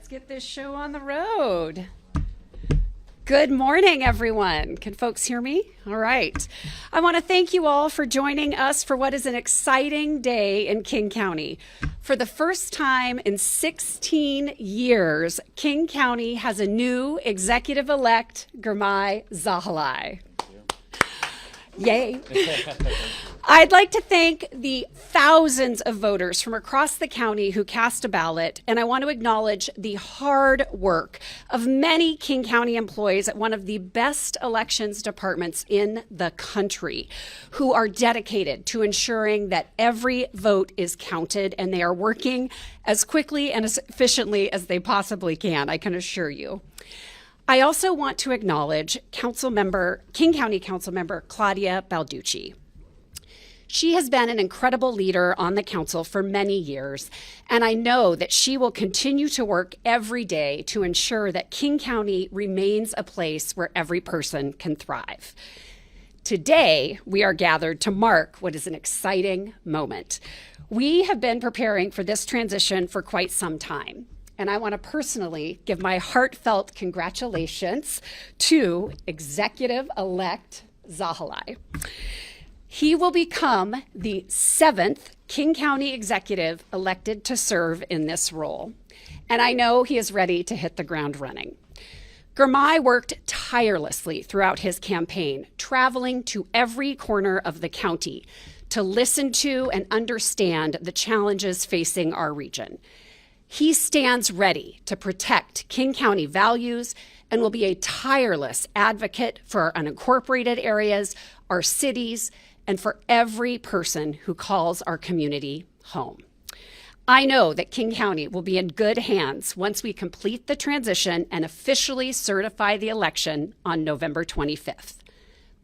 get this show on the road. Good morning, everyone. Can folks hear me? All right. I want to thank you all for joining us for what is an exciting day in King County. For the first time in 16 years, King County has a new executive-elect, Germay Zahalai. Yay. I'd like to thank the thousands of voters from across the county who cast a ballot, and I want to acknowledge the hard work of many King County employees at one of the best elections departments in the country who are dedicated to ensuring that every vote is counted, and they are working as quickly and as efficiently as they possibly can, I can assure you. I also want to acknowledge King County Council Member Claudia Balducci. She has been an incredible leader on the council for many years, and I know that she will continue to work every day to ensure that King County remains a place where every person can thrive. Today, we are gathered to mark what is an exciting moment. We have been preparing for this transition for quite some time. And I want to personally give my heartfelt congratulations to Executive-elect Zahilay. He will become the 7th King County executive elected to serve in this role. And I know he is ready to hit the ground running. Girmay worked tirelessly throughout his campaign, traveling to every corner of the county to listen to and understand the challenges facing our region. He stands ready to protect King County values and will be a tireless advocate for our unincorporated areas, our cities, and for every person who calls our community home. I know that King County will be in good hands once we complete the transition and officially certify the election on November 25th.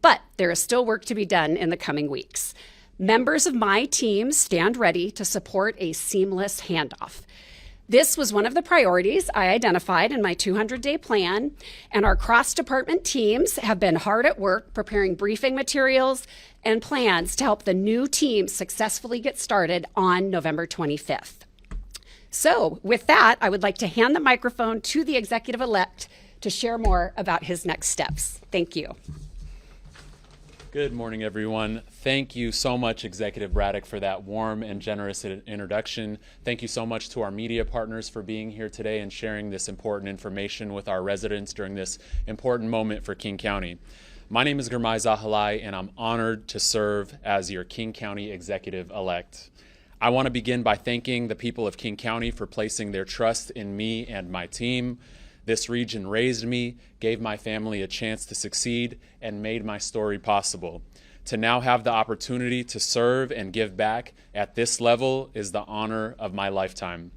But there is still work to be done in the coming weeks. Members of my team stand ready to support a seamless handoff. This was one of the priorities I identified in my 200-day plan, and our cross-department teams have been hard at work preparing briefing materials and plans to help the new team successfully get started on November 25th. So with that, I would like to hand the microphone to the executive-elect to share more about his next steps. Thank you. Good morning, everyone. Thank you so much, Executive Braddock, for that warm and generous introduction. Thank you so much to our media partners for being here today and sharing this important information with our residents during this important moment for King County. My name is Germay Zahalai, and I'm honored to serve as your King County Executive-elect. I want to begin by thanking the people of King County for placing their trust in me and my team. This region raised me, gave my family a chance to succeed, and made my story possible. To now have the opportunity to serve and give back at this level is the honor of my lifetime.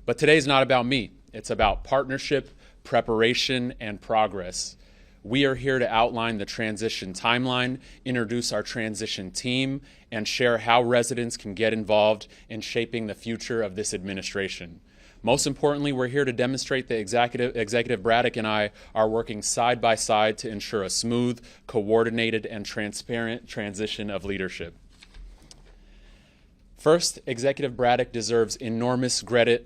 But today's not about me. It's about partnership, preparation, and progress. We are here to outline the transition timeline, introduce our transition team, and share how residents can get involved in shaping the future of this administration. Most importantly, we're here to demonstrate that Executive Braddock and I are working side by side to ensure a smooth, coordinated, and transparent transition of leadership. First, Executive Braddock deserves enormous gratitude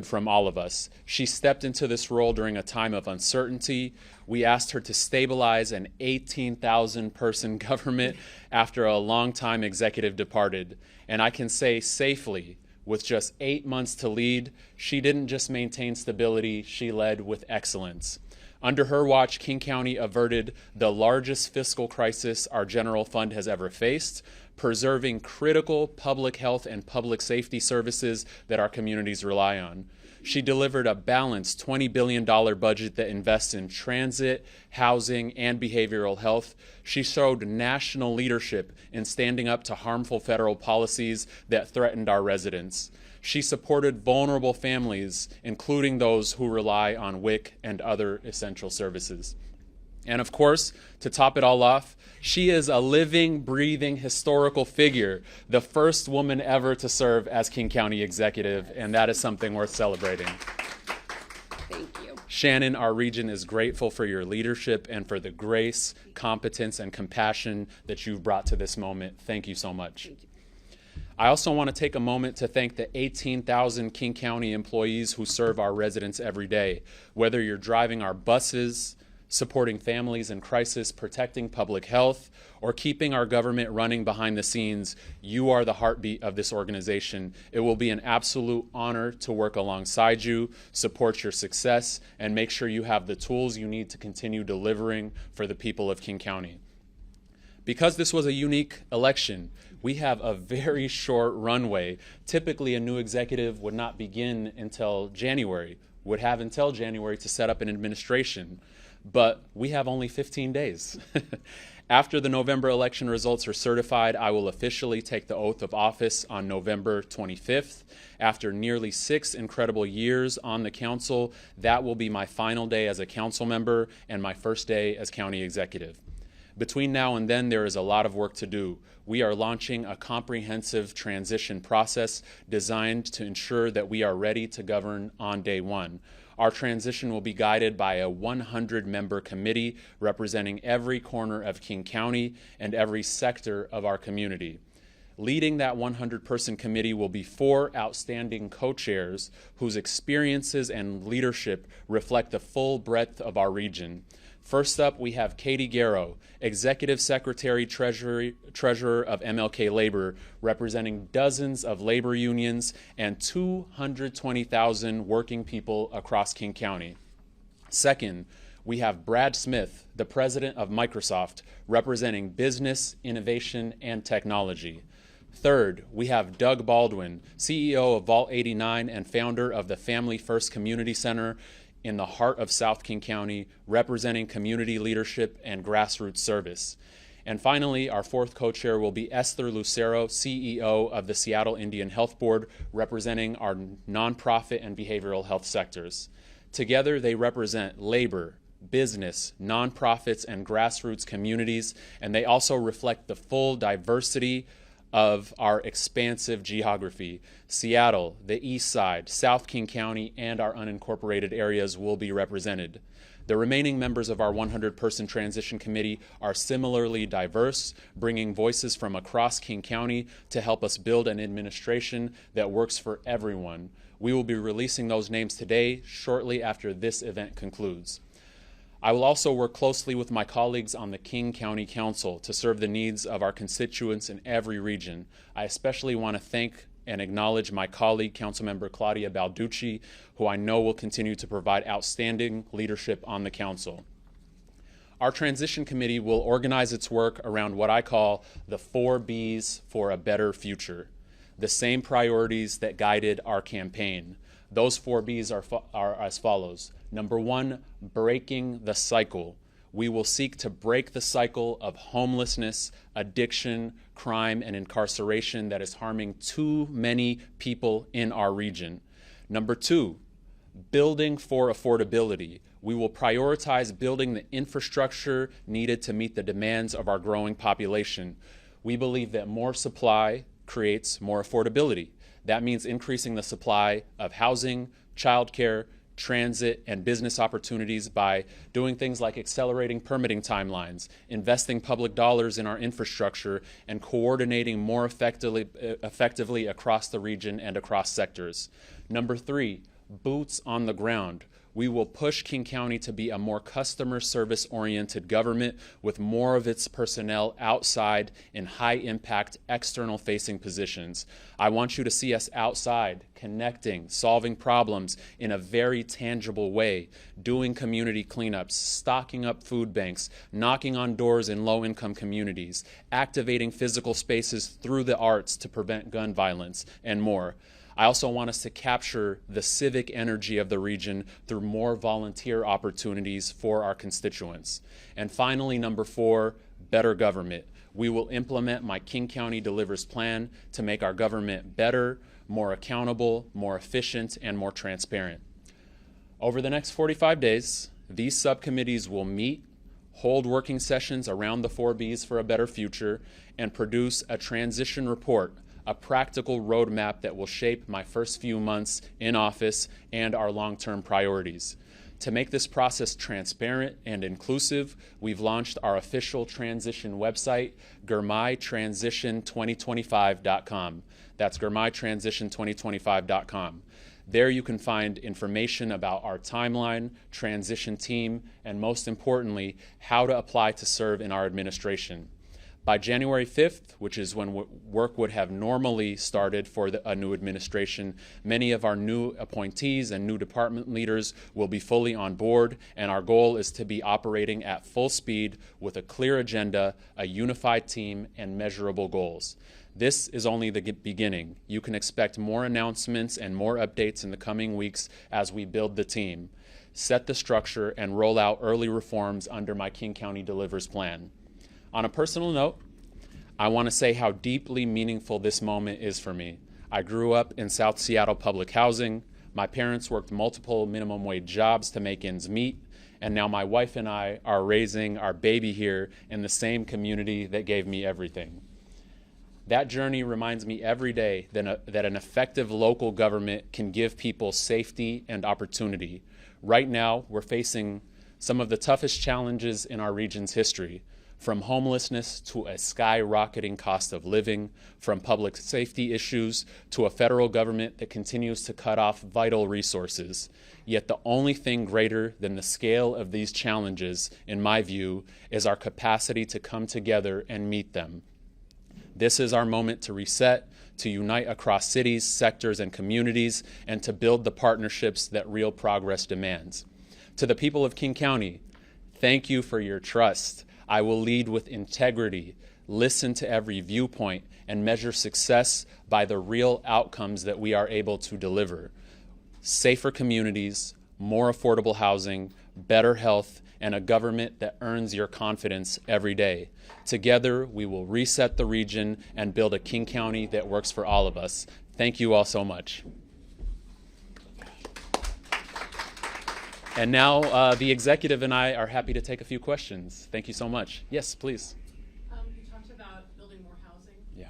from all of us. She stepped into this role during a time of uncertainty. We asked her to stabilize an 18,000-person government after a long-time executive departed. And I can say safely, with just 8 months to lead, she didn't just maintain stability, she led with excellence. Under her watch, King County averted the largest fiscal crisis our general fund has ever faced, preserving critical public health and public safety services that our communities rely on. She delivered a balanced $20 billion budget that invests in transit, housing, and behavioral health. She showed national leadership in standing up to harmful federal policies that threatened our residents. She supported vulnerable families, including those who rely on WIC and other essential services. And of course, to top it all off, she is a living, breathing, historical figure, the first woman ever to serve as King County Executive, and that is something worth celebrating. Thank you. Shannon, our region is grateful for your leadership and for the grace, competence, and compassion that you've brought to this moment. Thank you so much. Thank you. I also want to take a moment to thank the 18,000 King County employees who serve our residents every day. Whether you're driving our buses, supporting families in crisis, protecting public health, or keeping our government running behind the scenes, you are the heartbeat of this organization. It will be an absolute honor to work alongside you, support your success, and make sure you have the tools you need to continue delivering for the people of King County. Because this was a unique election, we have a very short runway. Typically, a new executive would not begin until January, would have until January to set up an administration, but we have only 15 days. After the November election results are certified, I will officially take the oath of office on November 25th. After nearly 6 incredible years on the council, that will be my final day as a council member and my first day as county executive. Between now and then, there is a lot of work to do. We are launching a comprehensive transition process designed to ensure that we are ready to govern on day one. Our transition will be guided by a 100-member committee representing every corner of King County and every sector of our community. Leading that 100-person committee will be 4 outstanding co-chairs whose experiences and leadership reflect the full breadth of our region. First up, we have Katie Garrow, Executive Secretary Treasurer of MLK Labor, representing dozens of labor unions and 220,000 working people across King County. Second, we have Brad Smith, the President of Microsoft, representing business, innovation, and technology. Third, we have Doug Baldwin, CEO of Vault 89 and founder of the Family First Community Center in the heart of South King County, representing community leadership and grassroots service. And finally, our fourth co-chair will be Esther Lucero, CEO of the Seattle Indian Health Board, representing our nonprofit and behavioral health sectors. Together, they represent labor, business, nonprofits, and grassroots communities, and they also reflect the full diversity of our expansive geography. Seattle, the East Side, South King County, and our unincorporated areas will be represented. The remaining members of our 100-person transition committee are similarly diverse, bringing voices from across King County to help us build an administration that works for everyone. We will be releasing those names today, shortly after this event concludes. I will also work closely with my colleagues on the King County Council to serve the needs of our constituents in every region. I especially want to thank and acknowledge my colleague, Councilmember Claudia Balducci, who I know will continue to provide outstanding leadership on the council. Our transition committee will organize its work around what I call the 4 Bs for a better future, the same priorities that guided our campaign. Those 4 Bs are as follows. Number 1, breaking the cycle. We will seek to break the cycle of homelessness, addiction, crime, and incarceration that is harming too many people in our region. Number 2, building for affordability. We will prioritize building the infrastructure needed to meet the demands of our growing population. We believe that more supply creates more affordability. That means increasing the supply of housing, childcare, transit, and business opportunities by doing things like accelerating permitting timelines, investing public dollars in our infrastructure, and coordinating more effectively across the region and across sectors. Number 3, boots on the ground. We will push King County to be a more customer service-oriented government with more of its personnel outside in high-impact, external-facing positions. I want you to see us outside, connecting, solving problems in a very tangible way, doing community cleanups, stocking up food banks, knocking on doors in low-income communities, activating physical spaces through the arts to prevent gun violence, and more. I also want us to capture the civic energy of the region through more volunteer opportunities for our constituents. And finally, number 4, better government. We will implement my King County Delivers plan to make our government better, more accountable, more efficient, and more transparent. Over the next 45 days, these subcommittees will meet, hold working sessions around the 4 Bs for a better future, and produce a transition report, a practical roadmap that will shape my first few months in office and our long-term priorities. To make this process transparent and inclusive, we've launched our official transition website, GirmayTransition2025.com. That's GirmayTransition2025.com. There you can find information about our timeline, transition team, and most importantly, how to apply to serve in our administration. By January 5th, which is when work would have normally started for a new administration, many of our new appointees and new department leaders will be fully on board, and our goal is to be operating at full speed with a clear agenda, a unified team, and measurable goals. This is only the beginning. You can expect more announcements and more updates in the coming weeks as we build the team, set the structure, and roll out early reforms under my King County Delivers plan. On a personal note, I want to say how deeply meaningful this moment is for me. I grew up in South Seattle public housing. My parents worked multiple minimum wage jobs to make ends meet, and now my wife and I are raising our baby here in the same community that gave me everything. That journey reminds me every day that an effective local government can give people safety and opportunity. Right now, we're facing some of the toughest challenges in our region's history, from homelessness to a skyrocketing cost of living, from public safety issues to a federal government that continues to cut off vital resources. Yet the only thing greater than the scale of these challenges, in my view, is our capacity to come together and meet them. This is our moment to reset, to unite across cities, sectors, and communities, and to build the partnerships that real progress demands. To the people of King County, thank you for your trust. I will lead with integrity, listen to every viewpoint, and measure success by the real outcomes that we are able to deliver. Safer communities, more affordable housing, better health, and a government that earns your confidence every day. Together, we will reset the region and build a King County that works for all of us. Thank you all so much. And now the executive and I are happy to take a few questions. Thank you so much. Yes, please. You talked about building more housing. Yeah.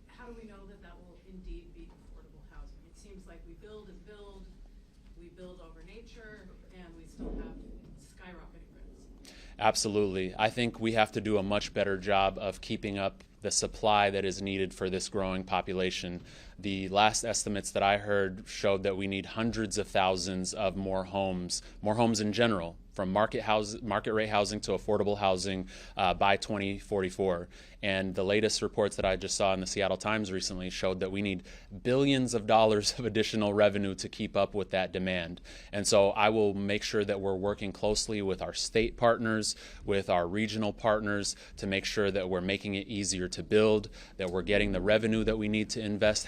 How do we know that that will indeed be affordable housing? It seems like we build and build, we build over nature, and we still have skyrocketing rents. Absolutely. I think we have to do a much better job of keeping up the supply that is needed for this growing population. The last estimates that I heard showed that we need hundreds of thousands of more homes in general, from market rate housing to affordable housing by 2044. And the latest reports that I just saw in the Seattle Times recently showed that we need billions of dollars of additional revenue to keep up with that demand. And so I will make sure that we're working closely with our state partners, with our regional partners, to make sure that we're making it easier to build, that we're getting the revenue that we need to invest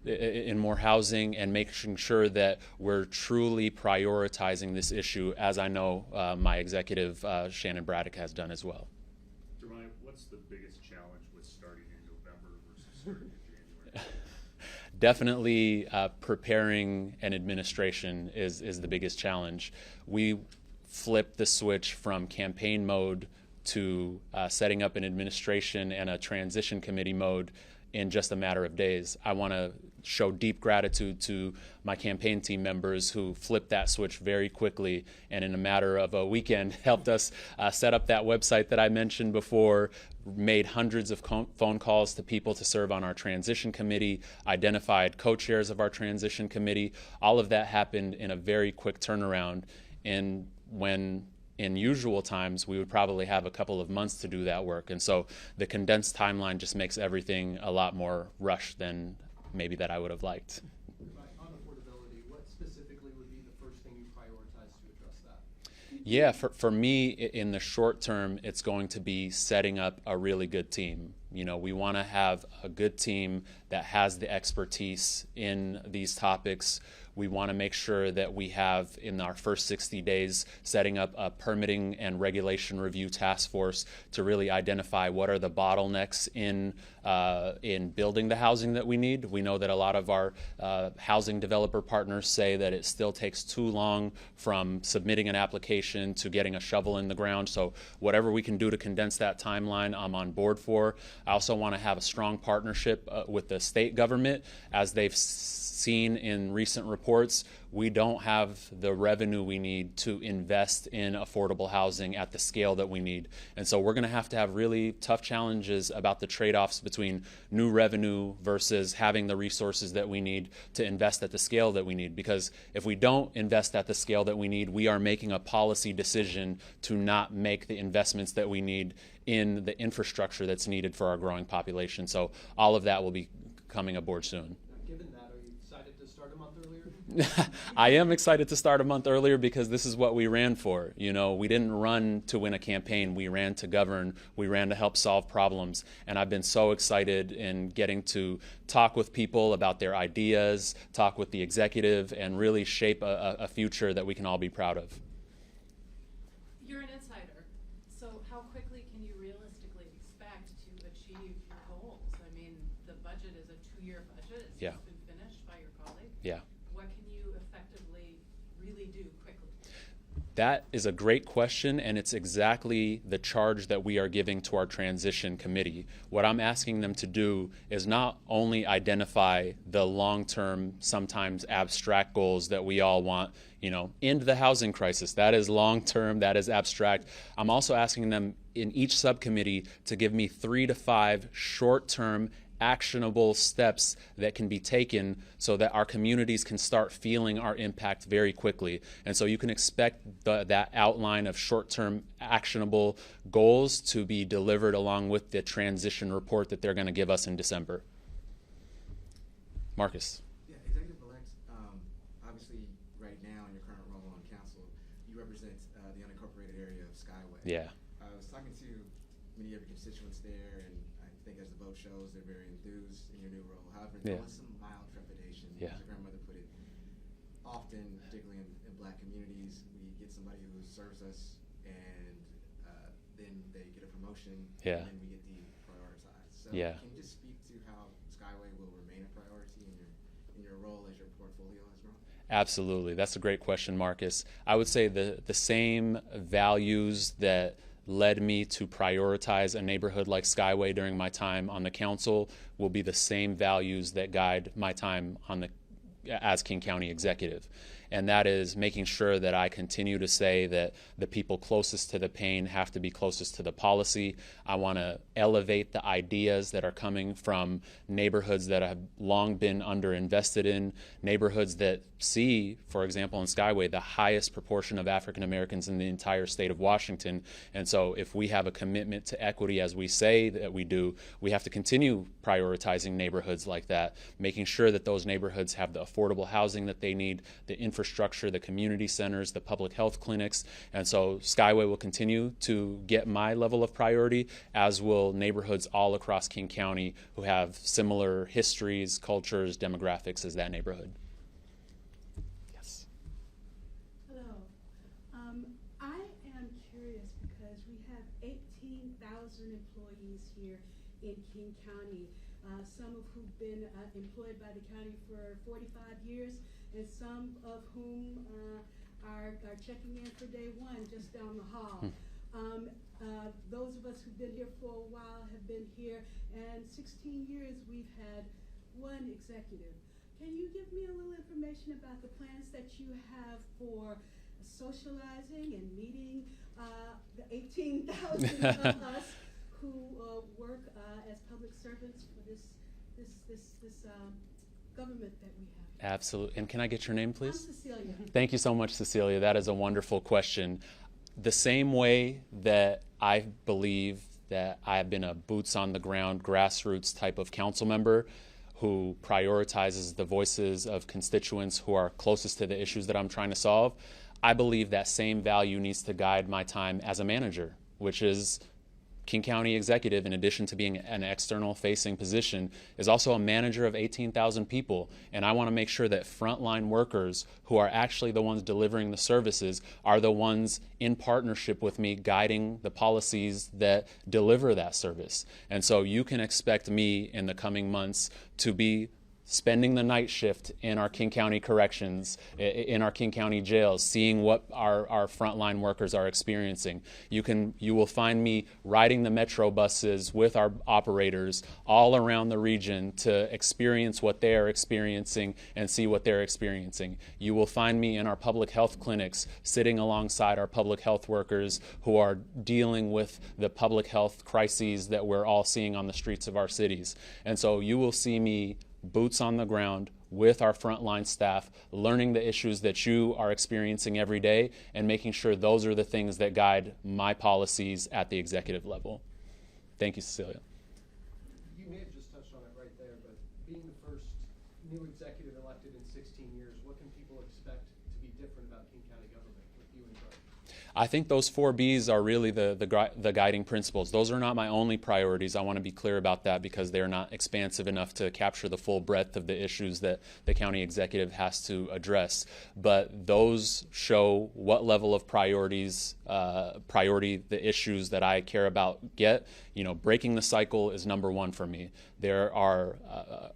in more housing, and making sure that we're truly prioritizing this issue, as I know my executive, Shannon Braddock, has done as well. Germay, what's the biggest challenge with starting in November versus starting in January? Definitely preparing an administration is the biggest challenge. We flipped the switch from campaign mode to setting up an administration and a transition committee mode in just a matter of days. I want to show deep gratitude to my campaign team members who flipped that switch very quickly and in a matter of a weekend helped us set up that website that I mentioned before, made hundreds of phone calls to people to serve on our transition committee, identified co-chairs of our transition committee. All of that happened in a very quick turnaround, and when in usual times, we would probably have a couple of months to do that work. And so the condensed timeline just makes everything a lot more rushed than maybe that I would have liked. On affordability, what specifically would be the first thing you prioritize to address that? Yeah, for me, in the short term, it's going to be setting up a really good team. You know, we want to have a good team that has the expertise in these topics. We want to make sure that we have, in our first 60 days, setting up a permitting and regulation review task force to really identify what are the bottlenecks in building the housing that we need. We know that a lot of our housing developer partners say that it still takes too long from submitting an application to getting a shovel in the ground. So whatever we can do to condense that timeline, I'm on board for. I also want to have a strong partnership with the state government, as they've seen in recent reports reports, we don't have the revenue we need to invest in affordable housing at the scale that we need. And so we're going to have really tough challenges about the trade-offs between new revenue versus having the resources that we need to invest at the scale that we need. Because if we don't invest at the scale that we need, we are making a policy decision to not make the investments that we need in the infrastructure that's needed for our growing population. So all of that will be coming aboard soon. Given that, are you excited to start a month earlier? I am excited to start a month earlier because this is what we ran for. You know, we didn't run to win a campaign. We ran to govern. We ran to help solve problems. And I've been so excited in getting to talk with people about their ideas, talk with the executive, and really shape a future that we can all be proud of. You're an insider, so how quickly can you realistically expect to achieve your goals? I mean, the budget is a 2-year budget. It's Yeah. just been finished by your colleague. Yeah. What can you effectively really do quickly? That is a great question, and it's exactly the charge that we are giving to our transition committee. What I'm asking them to do is not only identify the long-term, sometimes abstract goals that we all want, you know, end the housing crisis. That is long-term, that is abstract. I'm also asking them in each subcommittee to give me 3 to 5 short-term actionable steps that can be taken so that our communities can start feeling our impact very quickly. And so you can expect that outline of short-term actionable goals to be delivered along with the transition report that they're going to give us in December. Marcus. Yeah, Executive-elect, obviously right now in your current role on council, you represent the unincorporated area of Skyway. Yeah. I was talking to many of your constituents there, and I think as the vote shows, they're very enthused in your new role. However, there Yeah. was some mild trepidation, Yeah. as your grandmother put it. Often, particularly in black communities, we get somebody who serves us, and then they get a promotion, Yeah. and then we get deprioritized. So Yeah. can you just speak to how Skyway will remain a priority in your role as your portfolio has grown? Absolutely. That's a great question, Marcus. I would say the same values that led me to prioritize a neighborhood like Skyway during my time on the council will be the same values that guide my time as King County executive. And that is making sure that I continue to say that the people closest to the pain have to be closest to the policy. I want to elevate the ideas that are coming from neighborhoods that have long been underinvested in, neighborhoods that see, for example, in Skyway, the highest proportion of African Americans in the entire state of Washington. And so if we have a commitment to equity as we say that we do, we have to continue prioritizing neighborhoods like that, making sure that those neighborhoods have the affordable housing that they need, the infrastructure, the community centers, the public health clinics. And so Skyway will continue to get my level of priority, as will neighborhoods all across King County who have similar histories, cultures, demographics as that neighborhood. Yes. Hello. I am curious because we have 18,000 employees here in King County, some of who've been employed by the county for 45 years, and some of whom are checking in for day one just down the hall. Those of us who've been here for a while have been here, and 16 years we've had one executive. Can you give me a little information about the plans that you have for socializing and meeting the 18,000 of us who work as public servants for this government that we have? Absolutely. And can I get your name, please? I'm Cecilia. Thank you so much, Cecilia. That is a wonderful question. The same way that I believe that I have been a boots on the ground, grassroots type of council member who prioritizes the voices of constituents who are closest to the issues that I'm trying to solve, I believe that same value needs to guide my time as a manager, which is King County executive, in addition to being an external facing position, is also a manager of 18,000 people. And I want to make sure that frontline workers who are actually the ones delivering the services are the ones in partnership with me guiding the policies that deliver that service. And so you can expect me in the coming months to be spending the night shift in our King County corrections, in our King County jails, seeing what our frontline workers are experiencing. You will find me riding the metro buses with our operators all around the region to experience what they are experiencing and see what they're experiencing. You will find me in our public health clinics sitting alongside our public health workers who are dealing with the public health crises that we're all seeing on the streets of our cities. And so you will see me boots on the ground with our frontline staff, learning the issues that you are experiencing every day and making sure those are the things that guide my policies at the executive level. Thank you, Cecilia. You may have just touched on it right there, but being the first new executive elected in 16 years, what can people expect to be different about King County government with you in charge? I think those 4 Bs are really the guiding principles. Those are not my only priorities. I want to be clear about that because they're not expansive enough to capture the full breadth of the issues that the county executive has to address. But those show what level of priority the issues that I care about get. You know, breaking the cycle is number 1 for me. There are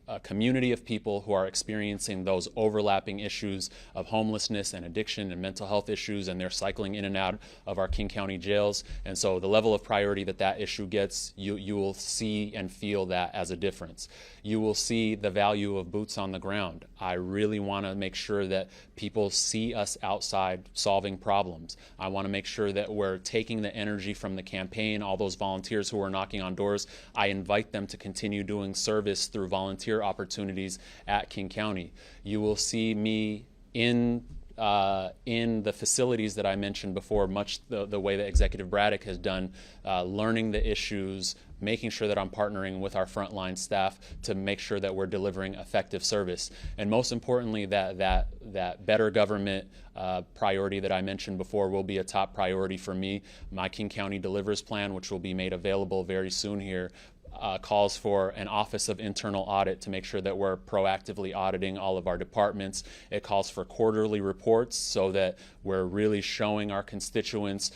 a community of people who are experiencing those overlapping issues of homelessness and addiction and mental health issues, and they're cycling in and out of our King County jails. And so the level of priority that issue gets, you will see and feel that as a difference. You will see the value of boots on the ground. I really want to make sure that people see us outside solving problems. I want to make sure that we're taking the energy from the campaign, all those volunteers who are knocking on doors. I invite them to continue doing service through volunteer opportunities at King County. You will see me in the facilities that I mentioned before, much the way that Executive Braddock has done, learning the issues, making sure that I'm partnering with our frontline staff to make sure that we're delivering effective service. And most importantly, that better government priority that I mentioned before will be a top priority for me. My King County Delivers Plan, which will be made available very soon here, calls for an Office of Internal Audit to make sure that we're proactively auditing all of our departments. It calls for quarterly reports so that we're really showing our constituents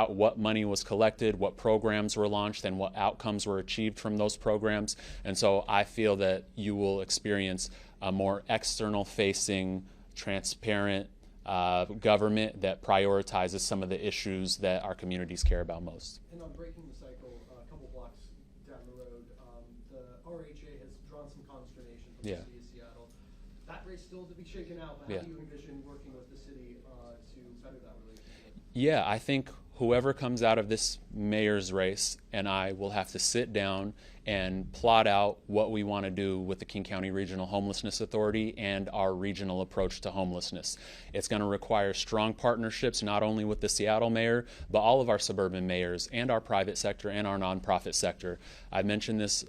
what money was collected, what programs were launched, and what outcomes were achieved from those programs. And so I feel that you will experience a more external-facing, transparent government that prioritizes some of the issues that our communities care about most. And on breaking the cycle, a couple blocks down the road, the RHA has drawn some consternation from the city of Seattle. That race still to be shaken out, but how do you envision working with the city to better that relationship? Yeah, I think whoever comes out of this mayor's race and I will have to sit down and plot out what we want to do with the King County Regional Homelessness Authority and our regional approach to homelessness. It's going to require strong partnerships not only with the Seattle mayor, but all of our suburban mayors and our private sector and our nonprofit sector. I've mentioned this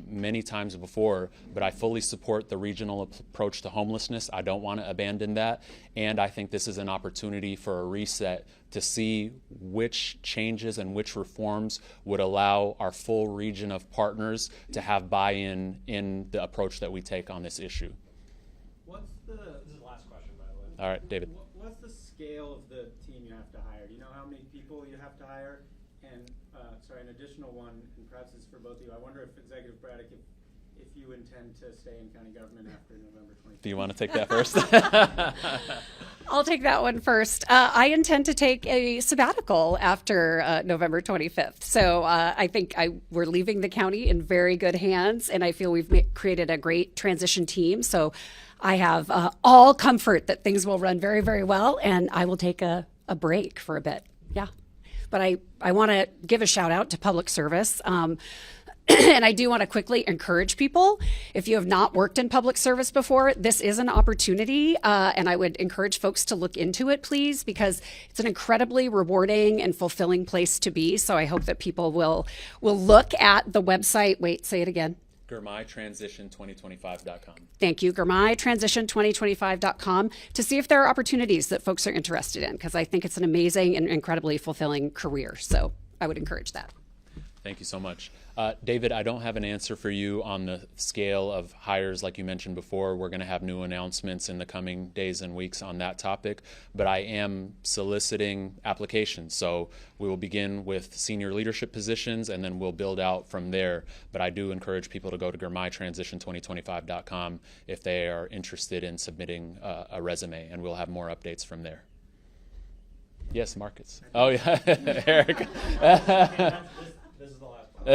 many times before, but I fully support the regional approach to homelessness. I don't want to abandon that, and I think this is an opportunity for a reset to see which changes and which reforms would allow our full region of partners to have buy-in in the approach that we take on this issue. This is the last question, by the way. All right, David. What's the scale of the team you have to hire? Do you know how many people you have to hire? And, an additional one, and perhaps it's for both of you. I wonder if Executive Braddock, if you intend to stay in county government after November 25th. Do you want to take that first? I'll take that one first. I intend to take a sabbatical after November 25th. So I think we're leaving the county in very good hands, and I feel we've created a great transition team. So I have all comfort that things will run very, very well, and I will take a break for a bit. Yeah. But I want to give a shout out to public service. And I do want to quickly encourage people, if you have not worked in public service before, this is an opportunity, and I would encourage folks to look into it, please, because it's an incredibly rewarding and fulfilling place to be. So I hope that people will look at the website. Wait, say it again. GirmayTransition2025.com. Thank you. GirmayTransition2025.com to see if there are opportunities that folks are interested in, because I think it's an amazing and incredibly fulfilling career. So I would encourage that. Thank you so much. David, I don't have an answer for you on the scale of hires like you mentioned before. We're going to have new announcements in the coming days and weeks on that topic, but I am soliciting applications. So we will begin with senior leadership positions, and then we'll build out from there. But I do encourage people to go to GirmayTransition2025.com if they are interested in submitting a resume, and we'll have more updates from there. Yes, Marcus. Oh, yeah, Eric. This is the last one.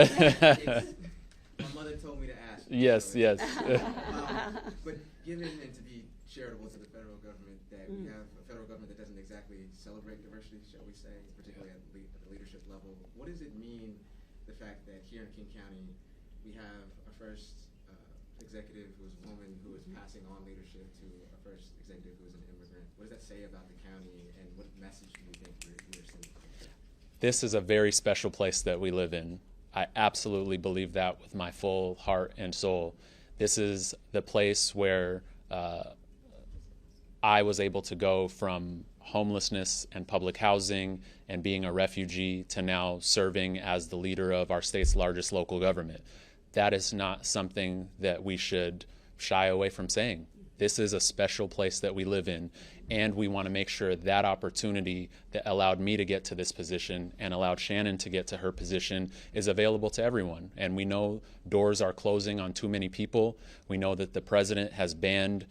My mother told me to ask. Yes, yes. But given, and to be charitable to the federal government, that we have a federal government that doesn't exactly celebrate diversity, shall we say, particularly at the leadership level, what does it mean, the fact that here in King County, we have our first executive who is a woman who is passing on leadership to our first executive who is an immigrant? What does that say about the county, and what message do you think we're sending? This is a very special place that we live in. I absolutely believe that with my full heart and soul. This is the place where I was able to go from homelessness and public housing and being a refugee to now serving as the leader of our state's largest local government. That is not something that we should shy away from saying. This is a special place that we live in, and we want to make sure that opportunity that allowed me to get to this position and allowed Shannon to get to her position is available to everyone. And we know doors are closing on too many people. We know that the president has banned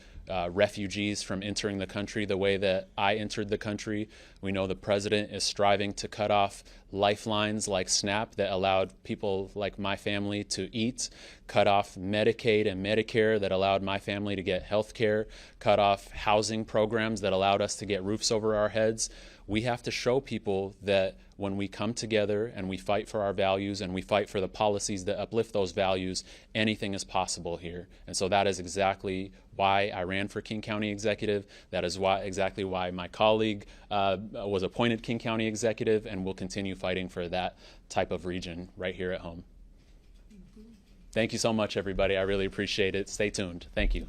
refugees from entering the country the way that I entered the country. We know the president is striving to cut off lifelines like SNAP that allowed people like my family to eat, cut off Medicaid and Medicare that allowed my family to get health care, cut off housing programs that allowed us to get roofs over our heads. We have to show people that when we come together and we fight for our values and we fight for the policies that uplift those values, anything is possible here. And so that is exactly why I ran for King County Executive. That is exactly why my colleague was appointed King County Executive, and will continue fighting for that type of region right here at home. Thank you so much, everybody. I really appreciate it. Stay tuned. Thank you.